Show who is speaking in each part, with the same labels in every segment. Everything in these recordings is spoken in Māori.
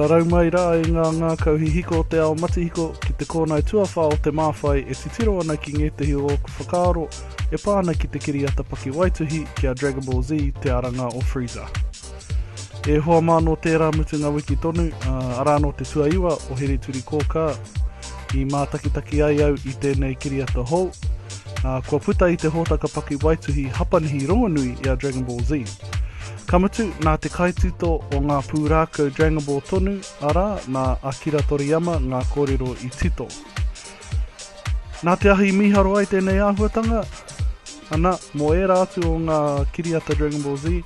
Speaker 1: Rarau mai rā e ngā kauhihiko o te ao matihiko ki te kōnau tuawha o te māwhai e titiro ana ki ngētehi o ku whakaaro e pāna ki te kiriata paki waituhi ki a Dragon Ball Z te aranga o Frieza. E hoa māno tērā mutu ngā wiki tonu, arāno te tuaiwa o Here Turi Kōkā i mātakitaki ai au i tēnei kiriata hou. Kua puta i te hōtaka paki waituhi hapanihi rongonui i a Dragon Ball Z. Kamutu, nā te kaituto o ngā pūrākau Dragon Ball tonu, arā, nā Akira Toriyama, ngā kōrero i tito. Nā te ahi miharo ai tēnei āhuatanga, ana, mō era atu o ngā kiriata Dragon Ball Z,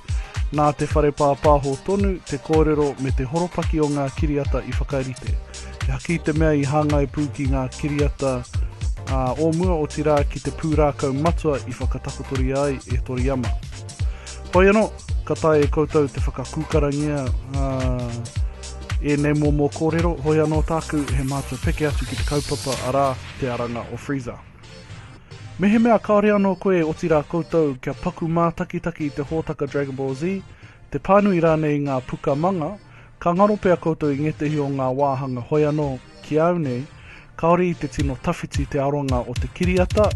Speaker 1: nā te whare pāpāho tonu, te kōrero me te horopaki o ngā kiriata i whakaerite. E haki te mea i hāngai pū ki ngā kiriata o mua o tirā ki te pūrākau matua i whakatakotori ai e Toriyama. Hoi anō, ka tae e koutou te whakakūkarangia e nei mō kōrero, hoi anō tāku he mātua peke atu ki te kaupapa arā te aranga o Frieza. Mehe mea kaore anō koe o tira koutou kia paku mātakitaki te hōtaka Dragon Ball Z, te pānui rānei ngā puka manga, ka ngaro pēr koutou i ngetehi o ngā wāhanga hoi anō ki au nei, kaore i te tino tawhiti te aronga o te kiriata,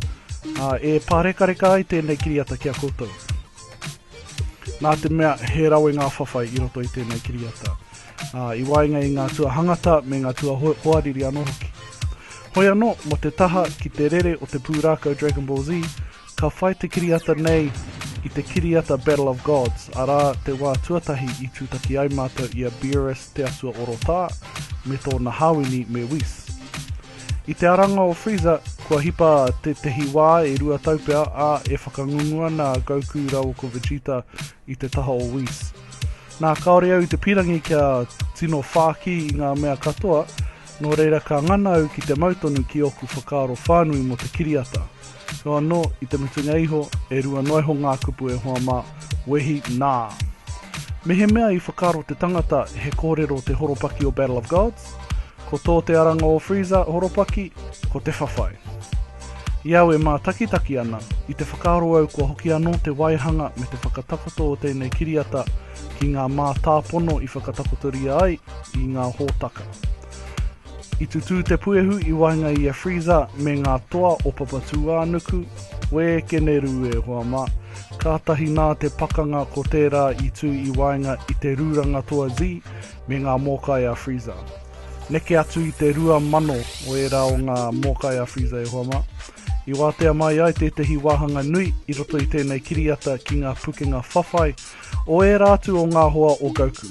Speaker 1: e pārekareka ai tēnei kiriata kia koutou. Nā te mea he rawe ngā whawhai i roto i tēnei kiriata. I wainga i ngā tua hangata me ngā tua hoariri anō hoki. Hoi anō, mo te taha ki te rere o te pūrākau Dragon Ball Z, ka whai te kiriata nei i te kiriata Battle of Gods, arā te wā tuatahi i tūtaki ai mātou i a Beerus te atua orotā, me tōna hawini me Whis. I te aranga o Frieza, kua hipa te hiwā e rua taupea e whakangungua nā Goku rau ko Vegeta i te taha o Whis. Nā kaore au i te pirangi kia tino whāki i ngā mea katoa, nō reira ka ngana au ki te mautonu ki oku whakaaro whānui mo te kiriata. Ko anō, i te mutunga iho, e rua noiho ngā kupu e hoa mā, wehi nā. Mehe mea i whakaaro te tangata he kōrero te horopaki o Battle of Gods, ko tō te aranga o Frieza horopaki, ko te whawhai. Iau e mā takitaki ana, i te whakaaro au kua hoki anō te waihanga me te whakatakoto o tēnei kiriata ki ngā mā tāpono i whakatakotoria ai i ngā hōtaka. I tutu te puehu i wainga i a Frieza me ngā toa o papatū ānuku, we keneru e hoa mā, kātahi nā te pakanga ko tērā i tū i wainga i te rūranga toa Z me ngā mōkai a Frieza. Neke atu i te rua mano o e rā o ngā mōkai a Frieza e hoa mā. I wātea mai ai tehi wāhanga nui i roto i tēnei kiriata ki ngā pukenga whawhai o e rā atu o ngā hoa o Goku.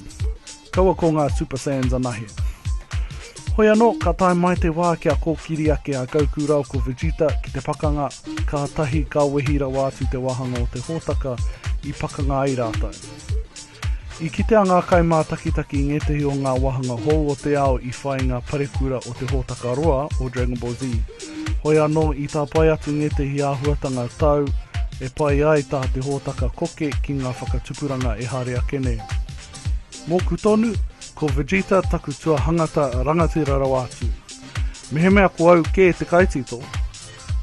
Speaker 1: Kaua ko ngā Super Saiyans anahe. Hoi anō, ka tae mai te wā kia kōkiri ake a Goku rau ko Vegeta ki te pakanga, ka tahi ka wehira wātu te wāhanga o te hōtaka i pakanga ai rātou. I kitea ngā kaimā takitaki i ngetehi o ngā wahanga hou o te ao i whai ngā parekura o te hōtaka roa o Dragon Ball Z. Hoi anō i tā pai atu ngetehi āhuatanga tau e pai ai tā te hōtaka koke ki ngā whakatupuranga e hare ake nei. Mōku tonu, ko Vegeta taku tua hangata rangatira rau atu. Mehe mea ko au ke te kaitito,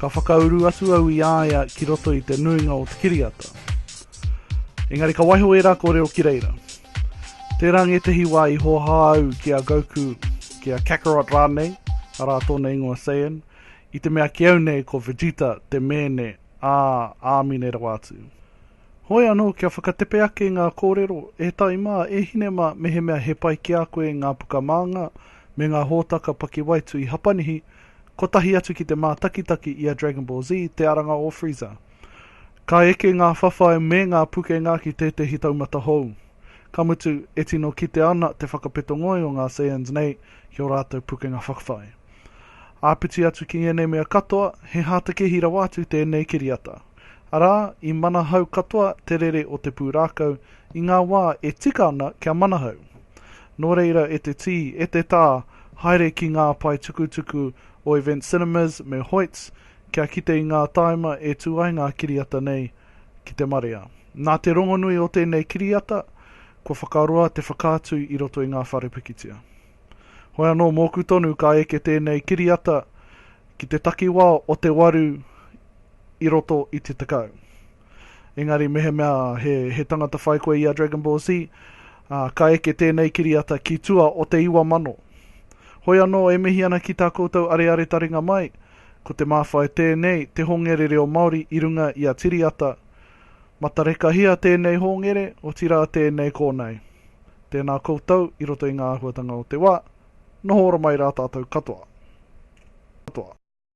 Speaker 1: ka whakauru atu au i āia ki roto i te nuinga o te kiriata. Engari ka waiho e rā ko reo ki reira. Tērā ngetehi wā i hoha au ki a Goku, ki a Kakarot rānei, arā tōna ingoa Saiyan, i te mea ki au nei ko Vegeta te mene āmine rau atu. Hoi anō kia whakatepe ake ngā kōrero, e tai mā, e hine mā, mehe mea he pai ki a koe ngā puka mānga, me ngā hōtaka paki waitu i hapanihi, ko tahi atu ki te mā takitaki i a Dragon Ball Z, te aranga o Frieza. Ka eke ngā whawhai me ngā puke ngā ki tehi taumata hou. Kamutu, e tino kite ana te whakapeto ngoi o ngā Saiyans nei, ki o rātou puke ngā whakawhai. Āpiti atu ki ngenei mea katoa, he hātakehi rawatu tēnei kiriata. Arā, i manahau katoa te rere o te pūrākau, i ngā wā e tika ana kia manahau. Nō reira e te tī, e te tā, haere ki ngā pai tukutuku o Event Cinemas me Hoyts, kia kite i ngā taima e tuai ngā kiriata nei ki te marea. Nā te rongonui o tēnei kiriata, ko whakaroa te whakātu i roto i ngā wharepikitia. Hoi anō mōku tonu ka eke tēnei kiriata ki te takiwā o te waru i roto i te takau. Engari mehe mea he tangata whai koe i a Dragon Ball Z, Ka eke tēnei kiriata ki tua o te iwa mano. Hoi anō e mihi ana ki tā koutou are taringa mai, ko te mawhai tēnei te hongerere o Māori i runga i a tiriata. Matareka hia tēnei hongere, o tira tēnei kōnei. Tēnā koutou, i roto i ngā āhuatanga o te wā, noho ora mai rā tātou katoa.